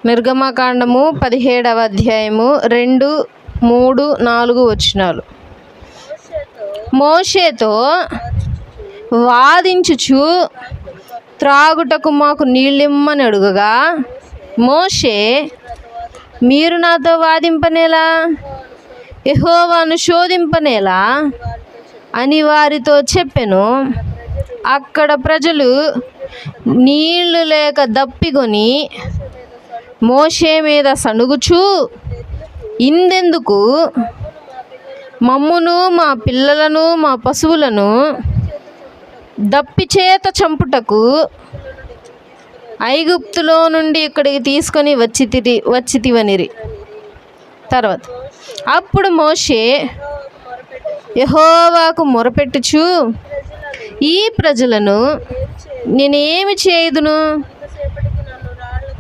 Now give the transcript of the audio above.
నిర్గమకాండము 17వ అధ్యాయము 2, 3, 4 వచనాలు. మోషేతో వాదించుచు త్రాగుటకు మాకు నీళ్ళిమ్మని అడుగగా, మోషే, మీరు నాతో వాదింపనేలా, యెహోవాను శోధింపనేలా అని వారితో చెప్పెను. అక్కడ ప్రజలు నీళ్లు లేక దప్పికొని మోషే మీద సణుగుచూ, ఇందెందుకు మమ్మును మా పిల్లలను మా పశువులను దప్పిచేత చంపుటకు ఐగుప్తులో నుండి ఇక్కడికి తీసుకొని వచ్చితివనిరి. తర్వాత అప్పుడు మోషే యెహోవాకు మొరపెట్టుచు, ఈ ప్రజలను నేనేమి చేయుదును?